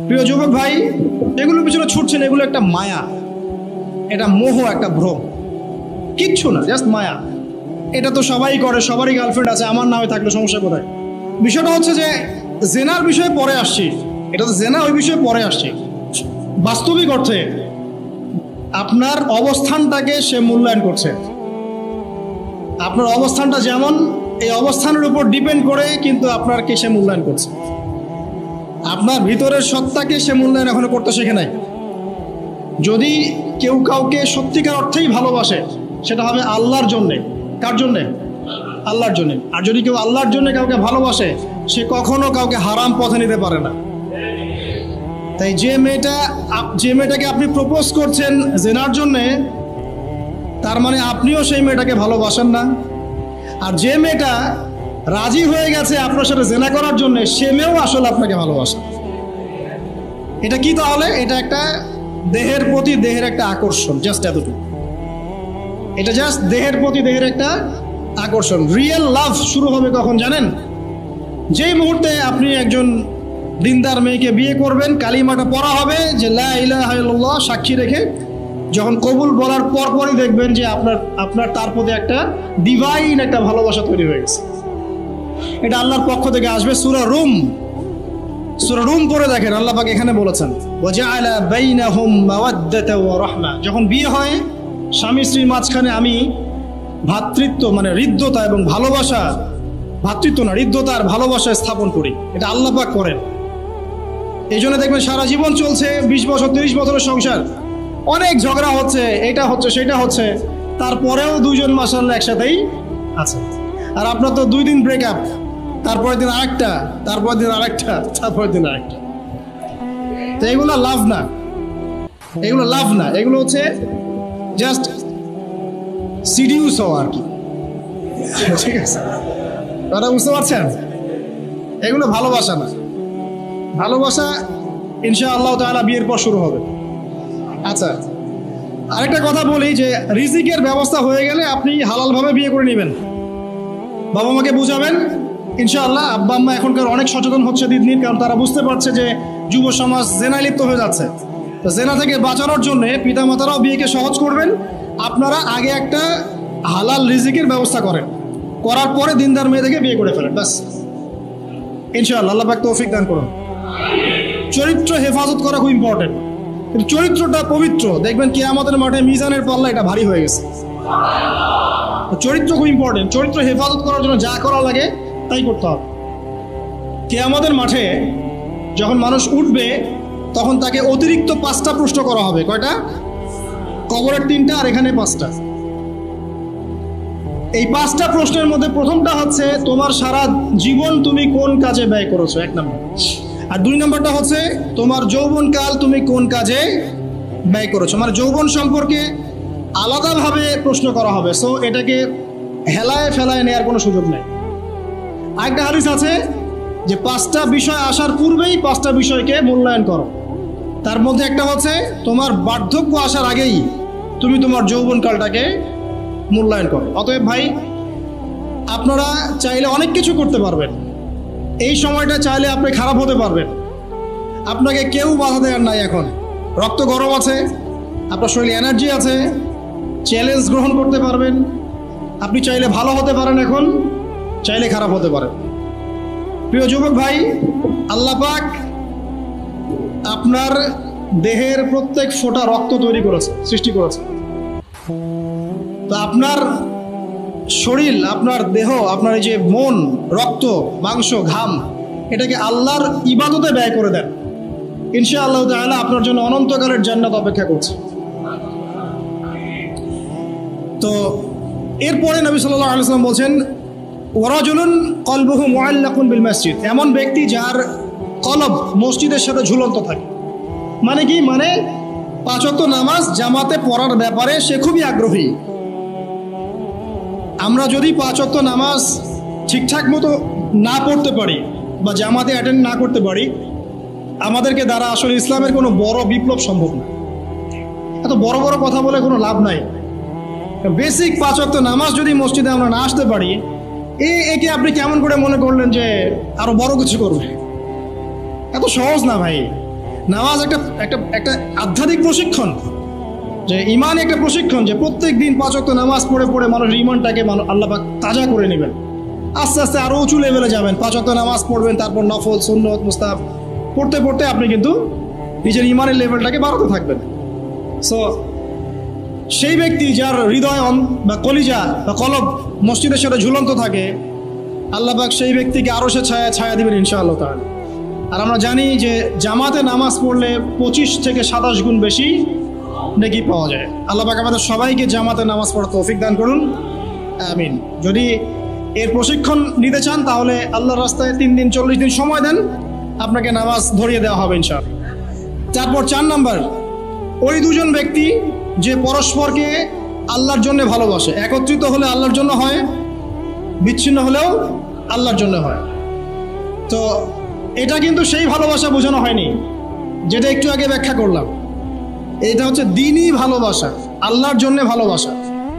প্রিয় যুবক ভাই, এগুলোর পিছনে ছুটছেন, এগুলো একটা মায়া, এটা মোহ, একটা ভ্রম, কিচ্ছু না, জাস্ট মায়া। এটা তো সবাই করে, সবারই গার্লফ্রেন্ড আছে, আমার নামে থাকলে সমস্যা কোথায়? বিষয়টা হচ্ছে যে জেনার বিষয়ে পরে আসছি, এটা তো জেনা, ওই বিষয়ে পরে আসছি। বাস্তবিক অর্থে আপনার অবস্থানটাকে সে মূল্যায়ন করছে। আপনার অবস্থানটা যেমন, এই অবস্থানের উপর ডিপেন্ড করে কিন্তু আপনারকে সে মূল্যায়ন করছে। আপনার ভিতরের সত্তাকে সে মূল্যায়ন এখনো করতে শেখে নাই। যদি কেউ কাউকে সত্যিকার অর্থেই ভালোবাসে, সেটা হবে আল্লাহর জন্যে। কার জন্যে? আল্লাহর জন্যে। আর যদি কেউ আল্লাহর জন্যে কাউকে ভালোবাসে, সে কখনো কাউকে হারাম পথে নিতে পারে না। তাই যে মেয়েটাকে আপনি প্রপোজ করছেন জেনার জন্যে, তার মানে আপনিও সেই মেয়েটাকে ভালোবাসেন না। আর যে মেয়েটা রাজি হয়ে গেছে আপনার সাথে জেনা করার জন্য, সে মেয়েও আসলে আপনাকে ভালোবাসে। এটা কি তাহলে? এটা একটা দেহের প্রতি দেহের একটা আকর্ষণ, জাস্ট এতটুকু। এটা জাস্ট দেহের প্রতি দেহের একটা আকর্ষণ। রিয়েল লাভ শুরু হবে কখন জানেন? যেই মুহূর্তে আপনি একজন দিনদার মেয়েকে বিয়ে করবেন, কালিমাটা পড়া হবে যে লা ইলাহা ইল্লাল্লাহ সাক্ষী রেখে, যখন কবুল বলার পরপরই দেখবেন যে আপনার তার প্রতি একটা ডিভাইন একটা ভালোবাসা তৈরি হয়ে গেছে। এটা আল্লাহর পক্ষ থেকে আসবে। সূরা রুম পড়ে দেখেন, আল্লাহ পাক এখানে বলেছেন ওয়াজআলা বাইনাহুম মাওয়াদ্দাতা ওয়া রাহমা। যখন বিয়ে হয়, স্বামী স্ত্রীর মাঝখানে আমি ভ্রাতৃত্ব মানে হৃদ্যতা এবং ভালোবাসা, ভ্রাতৃত্ব না, হৃদ্যতা আর ভালোবাসা স্থাপন করি। এটা আল্লাহ পাক করেন। এই জন্য দেখবেন সারা জীবন চলছে, 20 বছর 30 বছরের সংসার, অনেক ঝগড়া হচ্ছে, এটা হচ্ছে সেটা হচ্ছে, তারপরেও দুইজন মাশাআল্লাহ একসাথেই আছে। আর আপনার তো 2 দিন ব্রেকআপ, তারপরের দিন আরেকটা, তারপরের দিন আরেকটা, তারপরের দিন আরেকটা। তো এগুলো লাভ না, এগুলো লাভ না, এগুলো হচ্ছে জাস্ট সিডিউস হওয়া আর কি। ঠিক আছে, কথা বুঝতে পারছেন? এগুলো ভালোবাসা না। ভালোবাসা ইনশাআল্লাহ তাআলা বিয়ের পর শুরু হবে। আচ্ছা, আরেকটা কথা বলি যে রিজিকের ব্যবস্থা হয়ে গেলে আপনি হালালভাবে বিয়ে করে নেবেন। বাবা মাকে বুঝাবেন ইনশাআল্লাহ। আব্বা আম্মা এখনকার অনেক সচেতন হচ্ছে দিন দিন, কারণ তারা বুঝতে পারছে যে যুব সমাজ জেনায় লিপ্ত হয়ে যাচ্ছে। তো জেনা থেকে বাঁচানোর জন্য পিতামাতারাও বিয়েকে সহজ করবেন। আপনারা আগে একটা হালাল রিজিকের ব্যবস্থা করেন, করার পরে দিনদার মেয়ে থেকে বিয়ে করে ফেলেন, ব্যাস। ইনশাআল্লাহ আল্লাহ পাক তৌফিক দান করুন। চরিত্র হেফাজত করা খুব ইম্পর্টেন্ট। কিন্তু চরিত্রটা পবিত্র, দেখবেন কিয়ামতের মাঠে মিজানের পাল্লা এটা ভারী হয়ে গেছে। চরিত্র খুব ইম্পর্টেন্ট। চরিত্র হেফাজত করার জন্য যা করা লাগে তাই করতে হবে। কিয়ামতের মাঠে যখন মানুষ উঠবে, তখন তাকে অতিরিক্ত 5টা প্রশ্ন করা হবে। কয়টা? কবরের 3টা আর এখানে 5টা। এই 5টা প্রশ্নের মধ্যে প্রথমটা হচ্ছে তোমার সারা জীবন তুমি কোন কাজে ব্যয় করেছো, 1 নম্বর। আর 2 নম্বরটা হচ্ছে তোমার যৌবনকাল তুমি কোন কাজে ব্যয় করেছো। মানে যৌবন সম্পর্কে আলাদাভাবে প্রশ্ন করা হবে। সো এটাকে হেলায় ফেলায় নেওয়ার কোনো সুযোগ নেই। আরেকটা হাদিস আছে যে 5টা বিষয় আসার পূর্বেই 5টা বিষয়কে মূল্যায়ন করো। তার মধ্যে একটা হচ্ছে তোমার বার্ধক্য আসার আগেই তুমি তোমার যৌবনকালটাকে মূল্যায়ন করো। অতএব ভাই, আপনারা চাইলে অনেক কিছু করতে পারবেন। এই সময়টা চাইলে আপনি খারাপ হতে পারবেন, আপনাকে কেউ বাধা দেওয়ার নাই। এখন রক্ত গরম আছে, আপনার শরীরে এনার্জি আছে, চ্যালেঞ্জ গ্রহণ করতে পারবেন। আপনি চাইলে ভালো হতে পারেন, এখন চাইলে খারাপ হতে পারেন। প্রিয় যুবক ভাই, আল্লাহ পাক আপনার দেহের প্রত্যেক ফোঁটা রক্ত তৈরি করেছে, সৃষ্টি করেছে। তো আপনার শরীর, আপনার দেহ, আপনার এই যে মন, রক্ত, মাংস, ঘাম, এটাকে আল্লাহর ইবাদতে ব্যয় করে দেন। ইনশাআল্লাহ তাআলা আপনার জন্য অনন্তকালের জান্নাত অপেক্ষা করছে। তো এরপরে নবী সাল্লাল্লাহু আলাইহি ওয়াসাল্লাম বলছেন ওয়ারাজুলুন কলবুহু মুআল্লাকুন বিল মসজিদ। এমন ব্যক্তি যার কলব মসজিদের সাথে ঝুলন্ত থাকে। মানে কি? মানে 5 ওয়াক্ত নামাজ জামাতে পড়ার ব্যাপারে সে খুবই আগ্রহী। আমরা যদি 5 ওয়াক্ত নামাজ ঠিকঠাক মতো না পড়তে পারি বা জামাতে অ্যাটেন্ড না করতে পারি, আমাদেরকে দ্বারা আসলে ইসলামের কোনো বড় বিপ্লব সম্ভব না। এত বড় বড় কথা বলে কোনো লাভ নাই। বেসিক 5 ওয়াক্ত নামাজ যদি মসজিদে আমরা না আসতে পারি, একে আপনি কেমন করে মনে করলেন যে আরো বড় কিছু করবে? এত সহজ না ভাই। নামাজ একটা একটা একটা আধ্যাত্মিক প্রশিক্ষণ, যে ইমান একটা প্রশিক্ষণ, যে প্রত্যেক দিন 5 ওয়াক্ত নামাজ পড়ে পড়ে মানুষের ইমানটাকে আল্লাহ পাক তাজা করে নেবেন। আস্তে আস্তে আরও উঁচু লেভেলে যাবেন, 5 ওয়াক্ত নামাজ পড়বেন, তারপর নফল, সুন্নত, মুস্তাহাব পড়তে পড়তে আপনি কিন্তু নিজের ইমানের লেভেলটাকে বাড়াতে থাকবেন। সো সেই ব্যক্তি যার হৃদয় বা কলিজা বা কলব মসজিদের সাথে ঝুলন্ত থাকে, আল্লাহ পাক সেই ব্যক্তিকে আরও সে ছায়া দিবেন ইনশাআল্লাহ তাআলা। আর আমরা জানি যে জামাতে নামাজ পড়লে 25 থেকে 27 গুণ বেশি নেকি পাওয়া যায়। আল্লাহ পাক আমাদের সবাইকে জামাতে নামাজ পড়ার তৌফিক দান করুন, আমিন। যদি এর প্রশিক্ষণ নিতে চান তাহলে আল্লাহর রাস্তায় 3 দিন 40 দিন সময় দেন, আপনাকে নামাজ ধরিয়ে দেওয়া হবে ইনশাআল্লাহ। তারপর 4 নাম্বার, ওই দুজন ব্যক্তি যে পরস্পরকে আল্লাহর জন্য ভালোবাসে, একত্রিত হলে আল্লাহর জন্য হয়, বিচ্ছিন্ন হলেও আল্লাহর জন্য হয়। তো এটা কিন্তু সেই ভালোবাসা বোঝানো হয়নি যেটা একটু আগে ব্যাখ্যা করলাম। এটা হচ্ছে দ্বীনি ভালোবাসা, আল্লাহর জন্য ভালোবাসা।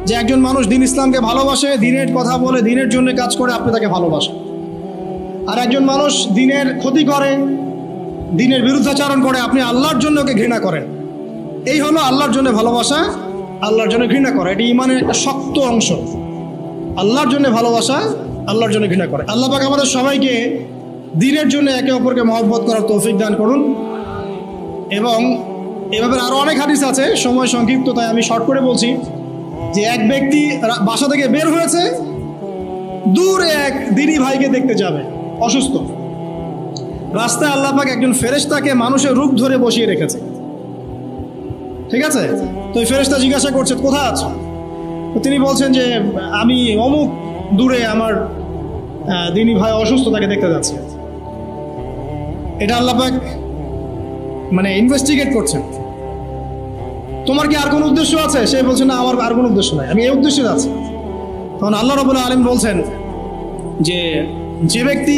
যে একজন মানুষ দ্বীন ইসলামকে ভালোবাসে, দ্বীনের কথা বলে, দ্বীনের জন্য কাজ করে, আপনি তাকে ভালোবাসেন। আর একজন মানুষ দ্বীনের ক্ষতি করে, দ্বীনের বিরুদ্ধাচরণ করে, আপনি আল্লাহর জন্য ওকে ঘৃণা করেন। এই হলো আল্লাহর জন্য ভালোবাসা, আল্লাহর জন্য ঘৃণা করা। এটি ইমানের একটা শক্ত অংশ। আল্লাহর জন্য ভালোবাসা, আল্লাহর জন্য ঘৃণা করে। আল্লাহ পাক আমাদের সবাইকে দ্বীনের জন্য একে অপরকে মহব্বত করার তৌফিক দান করুন। এবং এভাবে আরও অনেক হাদিস আছে, সময় সংক্ষিপ্ত তাই আমি শর্ট করে বলছি। যে এক ব্যক্তি বাসা থেকে বের হয়েছে, দূরে এক দ্বীনি ভাইকে দেখতে যাবে, অসুস্থ। রাস্তায় আল্লাহ পাক একজন ফেরেশতাকে মানুষের রূপ ধরে বসিয়ে রেখেছে, ঠিক আছে? তো এই ফেরেশতা জিজ্ঞাসা করছে, কোথায় আছো? তো তিনি বলছেন যে আমি অমুক দূরে আমার দ্বীনি ভাই অসুস্থ, তাকে দেখতে যাচ্ছি। এটা আল্লাহ পাক মানে ইনভেস্টিগেট করছেন, তোমার কি আর কোনো উদ্দেশ্য আছে? সে বলছে না, আমার আর কোনো উদ্দেশ্য নাই, আমি এই উদ্দেশ্যে যাচ্ছি। তখন আল্লাহ রাব্বুল আলামিন বলছেন যে যে ব্যক্তি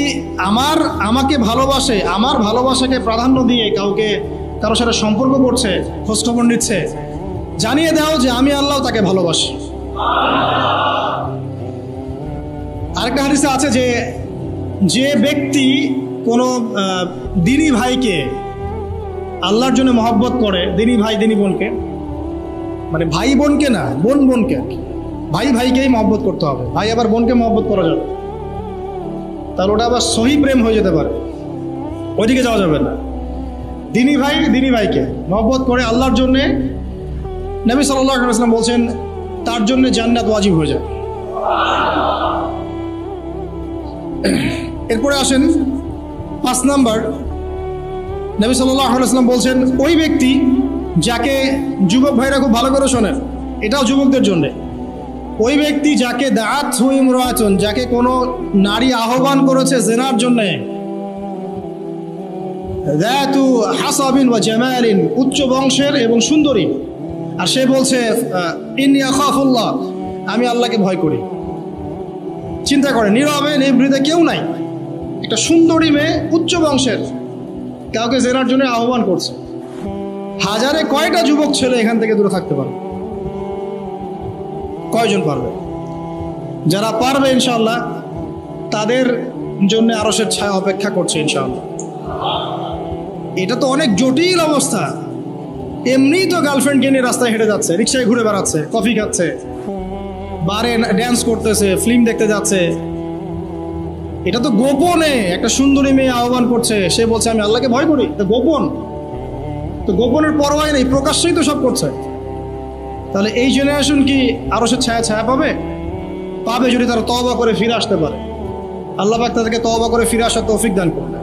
আমাকে ভালোবাসে, আমার ভালোবাসাকে প্রাধান্য দিয়ে কারোর সাথে সম্পর্ক করছে, খোঁজখবর নিচ্ছে, জানিয়ে দাও যে আমি আল্লাহ তাকে ভালোবাসি। আরেকটা হাদিসে আছে যে যে ব্যক্তি কোনো দ্বীনি ভাইকে আল্লাহর জন্য মহব্বত করে, দ্বীনি ভাই দ্বীনি বোনকে, মানে ভাই বোনকে না, বোন বোনকে, ভাই ভাইকেই মহব্বত করতে হবে, ভাই আবার বোনকে মহব্বত করা যাবে, তাহলে ওটা আবার সহি প্রেম হয়ে যেতে পারে, ওইদিকে যাওয়া যাবে না। দ্বীনি ভাই দ্বীনি ভাইকে মহব্বত করে আল্লাহর জন্যে, নবী সাল্লাল্লাহু আলাইহি ওয়াসাল্লাম বলছেন তার জন্য জান্নাত ওয়াজিব হয়ে যায়। এরপরে আসেন 5 নাম্বার, নবী সাল্লাল্লাহু আলাইহি ওয়াসাল্লাম বলছেন ওই ব্যক্তি যাকে, যুবক ভাইরা খুব ভালো করে শোনেন, এটাও যুবকদের জন্য, ওই ব্যক্তি যাকে দাআত ইমরাতুন, যাকে কোনো নারী আহ্বান করেছে জিনার জন্য, যাতু হাসাবিন ওয়া জামালিন, উচ্চ বংশের এবং সুন্দরী, আর সে বলছে ইন্নী আখাফুল্লাহ, আমি আল্লাহকে ভয় করি। চিন্তা করে, নীরবে নিভৃতে কেউ নাই, একটা সুন্দরী মেয়ে উচ্চ বংশের কাউকে জেনার জন্য আহ্বান করছে। হাজারে কয়টা যুবক ছেলে এখান থেকে দূরে থাকতে পারবে? কয়জন পারবে? যারা পারবে ইনশাআল্লাহ তাদের জন্য আরশের ছায়া অপেক্ষা করছে ইনশাআল্লাহ। এটা তো অনেক জটিল অবস্থা। এমনি তো গার্লফ্রেন্ডকে নিয়ে রাস্তায় হেঁটে যাচ্ছে, রিক্সায় ঘুরে বেড়াচ্ছে, কফি খাচ্ছে, বারে ড্যান্স করতেছে, ফিল্ম দেখতে যাচ্ছে। এটা তো গোপনে একটা সুন্দরী মেয়ে আহ্বান করছে, সে বলছে আমি আল্লাহকে ভয় করি। তো গোপন, তো গোপনের পরোয়া নেই, প্রকাশ্যেই তো সব করছে। তাহলে এই জেনারেশন কি আরশের ছায়া পাবে? পাবে যদি তারা তওবা করে ফিরে আসতে পারে। আল্লাহ পাক তাদেরকে তওবা করে ফিরে আসার তৌফিক দান করুন।